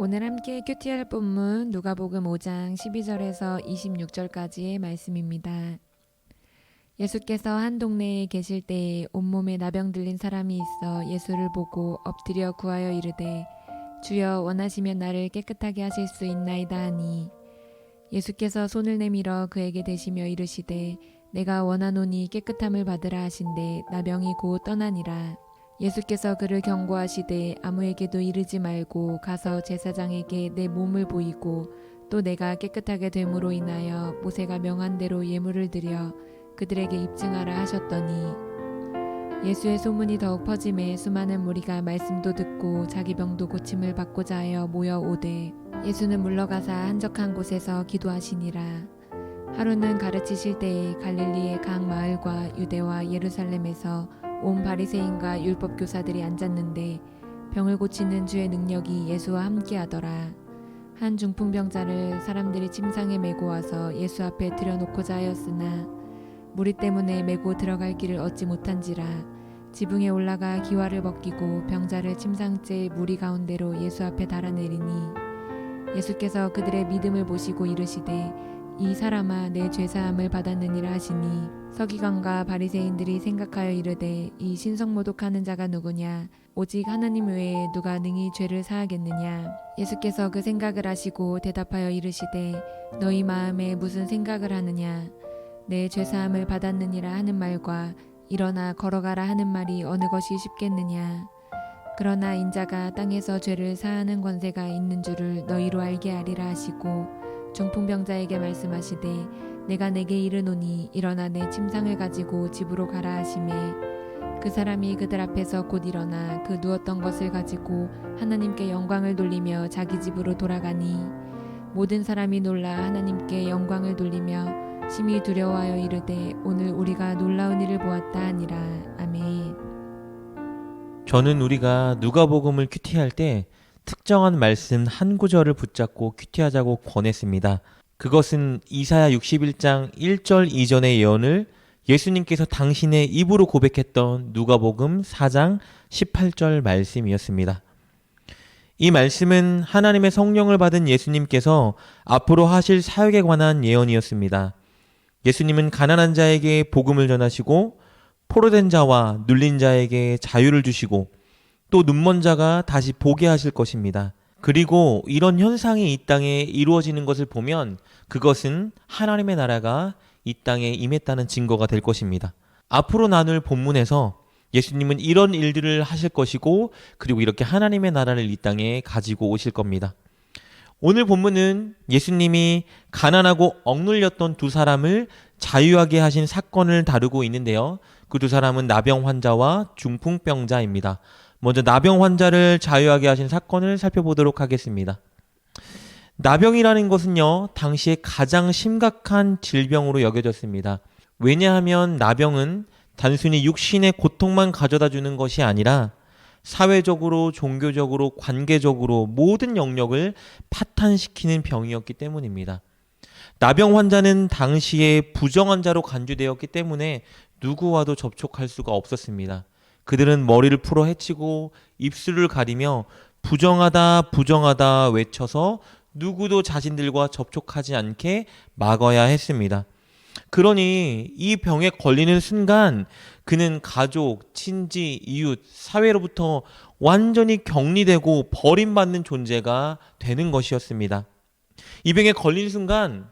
오늘 함께 큐티할 본문 누가복음 5장 12절에서 26절까지의 말씀입니다. 예수께서 한 동네에 계실 때에 온몸에 나병 들린 사람이 있어 예수를 보고 엎드려 구하여 이르되 주여 원하시면 나를 깨끗하게 하실 수 있나이다 하니 예수께서 손을 내밀어 그에게 대시며 이르시되 내가 원하노니 깨끗함을 받으라 하신대 나병이 곧 떠나니라. 예수께서 그를 경고하시되 아무에게도 이르지 말고 가서 제사장에게 내 몸을 보이고 또 내가 깨끗하게 됨으로 인하여 모세가 명한 대로 예물을 드려 그들에게 입증하라 하셨더니 예수의 소문이 더욱 퍼짐에 수많은 무리가 말씀도 듣고 자기 병도 고침을 받고자 하여 모여 오되 예수는 물러가사 한적한 곳에서 기도하시니라. 하루는 가르치실 때에 갈릴리의 각 마을과 유대와 예루살렘에서 온 바리새인과 율법 교사들이 앉았는데 병을 고치는 주의 능력이 예수와 함께하더라. 한 중풍병자를 사람들이 침상에 메고 와서 예수 앞에 들여놓고자 하였으나 무리 때문에 메고 들어갈 길을 얻지 못한지라 지붕에 올라가 기와를 벗기고 병자를 침상째 무리 가운데로 예수 앞에 달아내리니 예수께서 그들의 믿음을 보시고 이르시되 이 사람아 내 죄사함을 받았느니라 하시니 서기관과 바리새인들이 생각하여 이르되 이 신성모독하는 자가 누구냐 오직 하나님 외에 누가 능히 죄를 사하겠느냐. 예수께서 그 생각을 아시고 대답하여 이르시되 너희 마음에 무슨 생각을 하느냐 내 죄사함을 받았느니라 하는 말과 일어나 걸어가라 하는 말이 어느 것이 쉽겠느냐. 그러나 인자가 땅에서 죄를 사하는 권세가 있는 줄을 너희로 알게 하리라 하시고 중풍병자에게 말씀하시되 내가 내게 이르노니 일어나 내 침상을 가지고 집으로 가라 하시매 그 사람이 그들 앞에서 곧 일어나 그 누웠던 것을 가지고 하나님께 영광을 돌리며 자기 집으로 돌아가니 모든 사람이 놀라 하나님께 영광을 돌리며 심히 두려워하여 이르되 오늘 우리가 놀라운 일을 보았다 하니라. 아멘. 저는 우리가 누가복음을 큐티할 때 특정한 말씀 한 구절을 붙잡고 큐티하자고 권했습니다. 그것은 이사야 61장 1절 이전의 예언을 예수님께서 당신의 입으로 고백했던 누가복음 4장 18절 말씀이었습니다. 이 말씀은 하나님의 성령을 받은 예수님께서 앞으로 하실 사역에 관한 예언이었습니다. 예수님은 가난한 자에게 복음을 전하시고 포로된 자와 눌린 자에게 자유를 주시고 또 눈먼 자가 다시 보게 하실 것입니다. 그리고 이런 현상이 이 땅에 이루어지는 것을 보면 그것은 하나님의 나라가 이 땅에 임했다는 증거가 될 것입니다. 앞으로 나눌 본문에서 예수님은 이런 일들을 하실 것이고 그리고 이렇게 하나님의 나라를 이 땅에 가지고 오실 겁니다. 오늘 본문은 예수님이 가난하고 억눌렸던 두 사람을 자유하게 하신 사건을 다루고 있는데요. 그 두 사람은 나병 환자와 중풍병자입니다. 먼저 나병 환자를 자유하게 하신 사건을 살펴보도록 하겠습니다. 나병이라는 것은요, 당시에 가장 심각한 질병으로 여겨졌습니다. 왜냐하면 나병은 단순히 육신의 고통만 가져다 주는 것이 아니라 사회적으로, 종교적으로, 관계적으로 모든 영역을 파탄시키는 병이었기 때문입니다. 나병 환자는 당시에 부정환자로 간주되었기 때문에 누구와도 접촉할 수가 없었습니다. 그들은 머리를 풀어 헤치고 입술을 가리며 부정하다 부정하다 외쳐서 누구도 자신들과 접촉하지 않게 막아야 했습니다. 그러니 이 병에 걸리는 순간 그는 가족, 친지, 이웃, 사회로부터 완전히 격리되고 버림받는 존재가 되는 것이었습니다. 이 병에 걸린 순간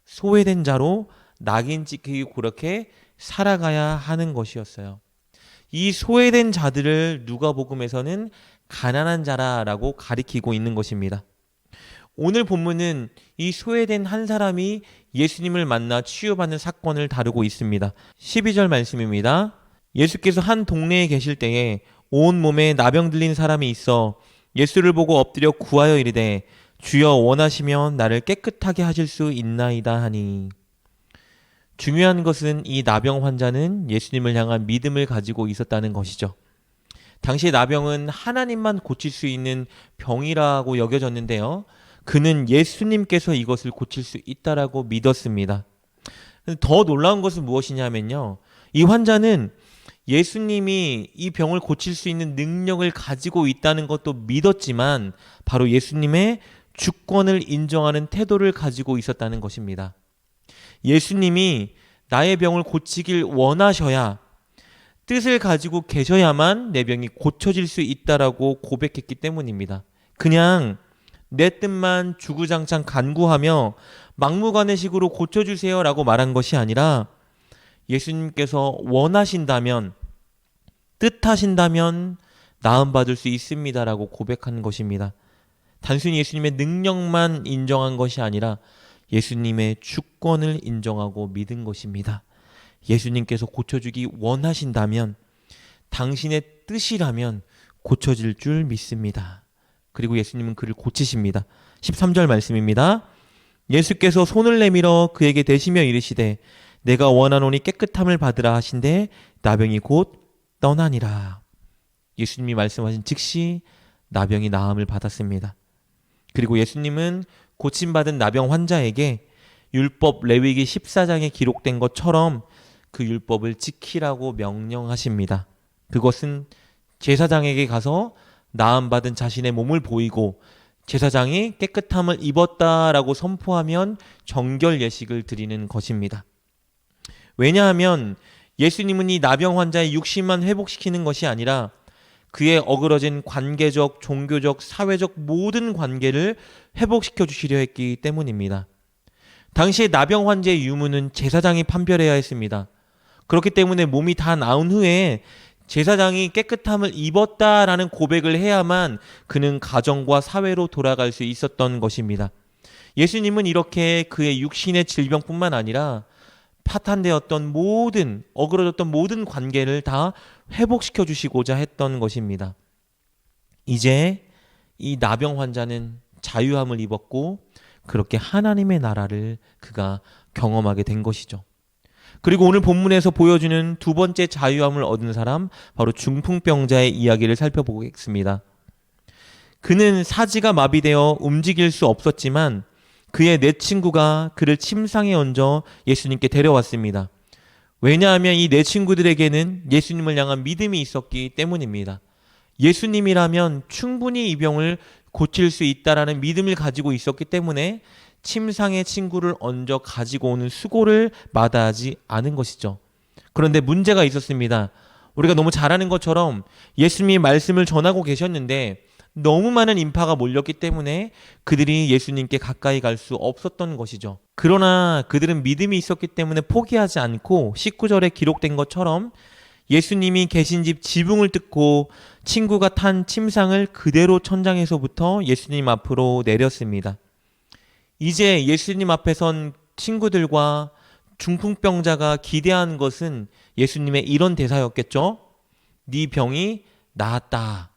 소외된 자로 낙인 찍히고 그렇게 살아가야 하는 것이었어요. 이 소외된 자들을 누가복음에서는 가난한 자라라고 가리키고 있는 것입니다. 오늘 본문은 이 소외된 한 사람이 예수님을 만나 치유받는 사건을 다루고 있습니다. 12절 말씀입니다. 예수께서 한 동네에 계실 때에 온 몸에 나병 들린 사람이 있어 예수를 보고 엎드려 구하여 이르되 주여 원하시면 나를 깨끗하게 하실 수 있나이다 하니. 중요한 것은 이 나병 환자는 예수님을 향한 믿음을 가지고 있었다는 것이죠. 당시 나병은 하나님만 고칠 수 있는 병이라고 여겨졌는데요. 그는 예수님께서 이것을 고칠 수 있다라고 믿었습니다. 더 놀라운 것은 무엇이냐면요. 이 환자는 예수님이 이 병을 고칠 수 있는 능력을 가지고 있다는 것도 믿었지만 바로 예수님의 주권을 인정하는 태도를 가지고 있었다는 것입니다. 예수님이 나의 병을 고치길 원하셔야, 뜻을 가지고 계셔야만 내 병이 고쳐질 수 있다라고 고백했기 때문입니다. 그냥 내 뜻만 주구장창 간구하며 막무가내식으로 고쳐주세요 라고 말한 것이 아니라 예수님께서 원하신다면, 뜻하신다면 나음받을 수 있습니다 라고 고백한 것입니다. 단순히 예수님의 능력만 인정한 것이 아니라 예수님의 주권을 인정하고 믿은 것입니다. 예수님께서 고쳐주기 원하신다면, 당신의 뜻이라면 고쳐질 줄 믿습니다. 그리고 예수님은 그를 고치십니다. 13절 말씀입니다. 예수께서 손을 내밀어 그에게 대시며 이르시되 내가 원하노니 깨끗함을 받으라 하신대 나병이 곧 떠나니라. 예수님이 말씀하신 즉시 나병이 나음을 받았습니다. 그리고 예수님은 고침받은 나병 환자에게 율법 레위기 14장에 기록된 것처럼 그 율법을 지키라고 명령하십니다. 그것은 제사장에게 가서 나음받은 자신의 몸을 보이고 제사장이 깨끗함을 입었다라고 선포하면 정결 예식을 드리는 것입니다. 왜냐하면 예수님은 이 나병 환자의 육신만 회복시키는 것이 아니라 그의 어그러진 관계적, 종교적, 사회적 모든 관계를 회복시켜 주시려 했기 때문입니다. 당시에 나병 환자의 유무는 제사장이 판별해야 했습니다. 그렇기 때문에 몸이 다 나은 후에 제사장이 깨끗함을 입었다라는 고백을 해야만 그는 가정과 사회로 돌아갈 수 있었던 것입니다. 예수님은 이렇게 그의 육신의 질병뿐만 아니라 파탄되었던 모든, 어그러졌던 모든 관계를 다 회복시켜 주시고자 했던 것입니다. 이제 이 나병 환자는 자유함을 입었고 그렇게 하나님의 나라를 그가 경험하게 된 것이죠. 그리고 오늘 본문에서 보여주는 두 번째 자유함을 얻은 사람, 바로 중풍병자의 이야기를 살펴보겠습니다. 그는 사지가 마비되어 움직일 수 없었지만 그의 네 친구가 그를 침상에 얹어 예수님께 데려왔습니다. 왜냐하면 이 네 친구들에게는 예수님을 향한 믿음이 있었기 때문입니다. 예수님이라면 충분히 이 병을 고칠 수 있다라는 믿음을 가지고 있었기 때문에 침상에 친구를 얹어 가지고 오는 수고를 마다하지 않은 것이죠. 그런데 문제가 있었습니다. 우리가 너무 잘하는 것처럼 예수님이 말씀을 전하고 계셨는데 너무 많은 인파가 몰렸기 때문에 그들이 예수님께 가까이 갈 수 없었던 것이죠. 그러나 그들은 믿음이 있었기 때문에 포기하지 않고 19절에 기록된 것처럼 예수님이 계신 집 지붕을 뜯고 친구가 탄 침상을 그대로 천장에서부터 예수님 앞으로 내렸습니다. 이제 예수님 앞에 선 친구들과 중풍병자가 기대한 것은 예수님의 이런 대사였겠죠. 네 병이 나았다.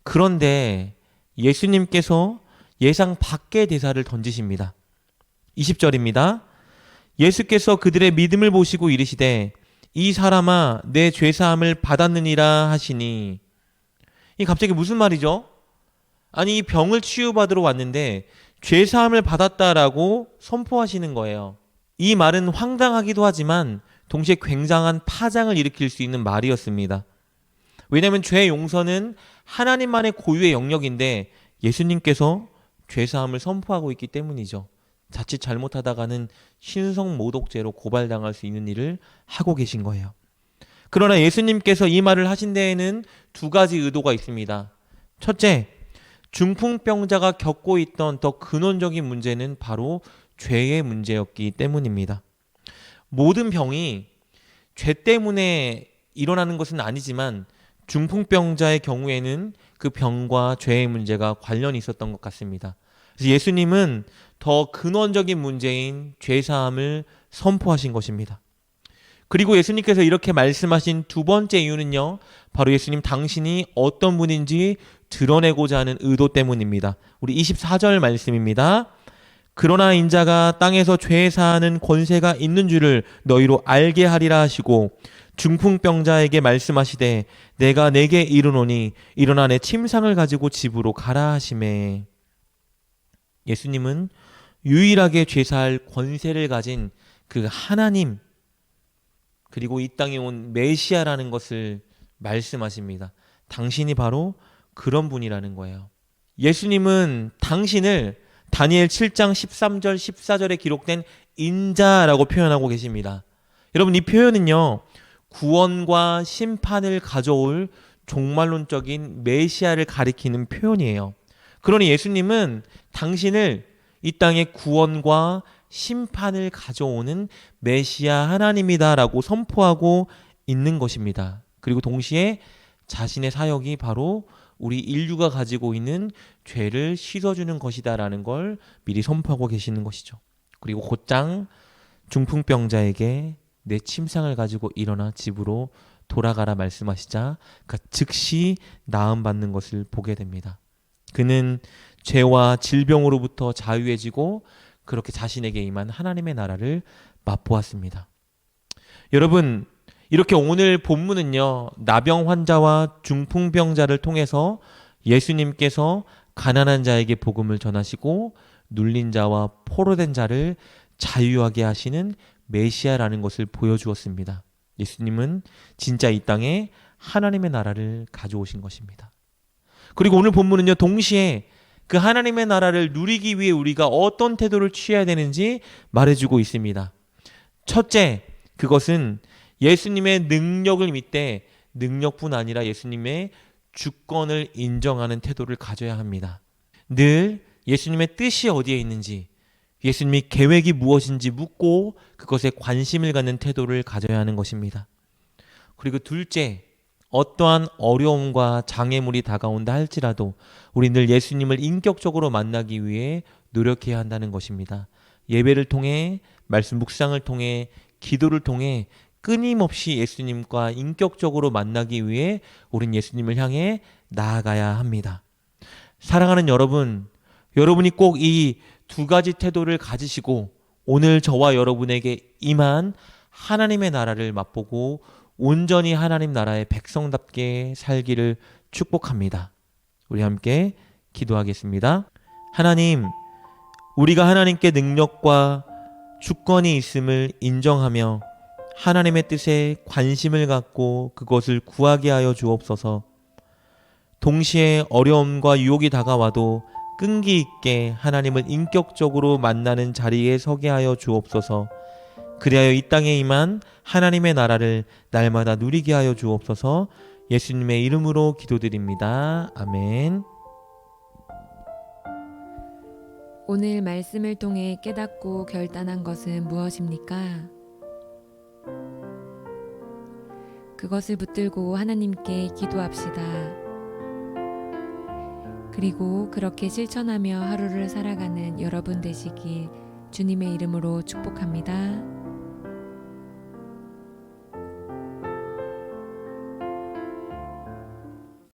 그런데 예수님께서 예상 밖의 대사를 던지십니다. 20절입니다. 예수께서 그들의 믿음을 보시고 이르시되 이 사람아 내 죄사함을 받았느니라 하시니. 이 갑자기 무슨 말이죠? 아니 이 병을 치유받으러 왔는데 죄사함을 받았다라고 선포하시는 거예요. 이 말은 황당하기도 하지만 동시에 굉장한 파장을 일으킬 수 있는 말이었습니다. 왜냐하면 죄 용서는 하나님만의 고유의 영역인데 예수님께서 죄사함을 선포하고 있기 때문이죠. 자칫 잘못하다가는 신성모독죄로 고발당할 수 있는 일을 하고 계신 거예요. 그러나 예수님께서 이 말을 하신 데에는 두 가지 의도가 있습니다. 첫째, 중풍병자가 겪고 있던 더 근원적인 문제는 바로 죄의 문제였기 때문입니다. 모든 병이 죄 때문에 일어나는 것은 아니지만 중풍병자의 경우에는 그 병과 죄의 문제가 관련이 있었던 것 같습니다. 그래서 예수님은 더 근원적인 문제인 죄사함을 선포하신 것입니다. 그리고 예수님께서 이렇게 말씀하신 두 번째 이유는요, 바로 예수님 당신이 어떤 분인지 드러내고자 하는 의도 때문입니다. 우리 24절 말씀입니다. 그러나 인자가 땅에서 죄 사하는 권세가 있는 줄을 너희로 알게 하리라 하시고 중풍병자에게 말씀하시되 내가 내게 이르노니 일어나 내 침상을 가지고 집으로 가라 하시매. 예수님은 유일하게 죄사할 권세를 가진 그 하나님, 그리고 이 땅에 온 메시아라는 것을 말씀하십니다. 당신이 바로 그런 분이라는 거예요. 예수님은 당신을 다니엘 7장 13절 14절에 기록된 인자라고 표현하고 계십니다. 여러분, 이 표현은요, 구원과 심판을 가져올 종말론적인 메시아를 가리키는 표현이에요. 그러니 예수님은 당신을 이 땅의 구원과 심판을 가져오는 메시아 하나님이다라고 선포하고 있는 것입니다. 그리고 동시에 자신의 사역이 바로 우리 인류가 가지고 있는 죄를 씻어주는 것이다라는 걸 미리 선포하고 계시는 것이죠. 그리고 곧장 중풍병자에게 내 침상을 가지고 일어나 집으로 돌아가라 말씀하시자 즉시 나음받는 것을 보게 됩니다. 그는 죄와 질병으로부터 자유해지고 그렇게 자신에게 임한 하나님의 나라를 맛보았습니다. 여러분, 이렇게 오늘 본문은요, 나병 환자와 중풍병자를 통해서 예수님께서 가난한 자에게 복음을 전하시고 눌린 자와 포로된 자를 자유하게 하시는 메시아라는 것을 보여주었습니다. 예수님은 진짜 이 땅에 하나님의 나라를 가져오신 것입니다. 그리고 오늘 본문은요, 동시에 그 하나님의 나라를 누리기 위해 우리가 어떤 태도를 취해야 되는지 말해주고 있습니다. 첫째, 그것은 예수님의 능력을 믿되 능력뿐 아니라 예수님의 주권을 인정하는 태도를 가져야 합니다. 늘 예수님의 뜻이 어디에 있는지, 예수님의 계획이 무엇인지 묻고 그것에 관심을 갖는 태도를 가져야 하는 것입니다. 그리고 둘째, 어떠한 어려움과 장애물이 다가온다 할지라도 우리 늘 예수님을 인격적으로 만나기 위해 노력해야 한다는 것입니다. 예배를 통해, 말씀 묵상을 통해, 기도를 통해 끊임없이 예수님과 인격적으로 만나기 위해 우린 예수님을 향해 나아가야 합니다. 사랑하는 여러분, 여러분이 꼭 이 두 가지 태도를 가지시고 오늘 저와 여러분에게 임한 하나님의 나라를 맛보고 온전히 하나님 나라의 백성답게 살기를 축복합니다. 우리 함께 기도하겠습니다. 하나님, 우리가 하나님께 능력과 주권이 있음을 인정하며 하나님의 뜻에 관심을 갖고 그것을 구하게 하여 주옵소서. 동시에 어려움과 유혹이 다가와도 끈기 있게 하나님을 인격적으로 만나는 자리에 서게 하여 주옵소서. 그리하여 이 땅에 임한 하나님의 나라를 날마다 누리게 하여 주옵소서. 예수님의 이름으로 기도드립니다. 아멘. 오늘 말씀을 통해 깨닫고 결단한 것은 무엇입니까? 그것을 붙들고 하나님께 기도합시다. 그리고 그렇게 실천하며 하루를 살아가는 여러분 되시길 주님의 이름으로 축복합니다.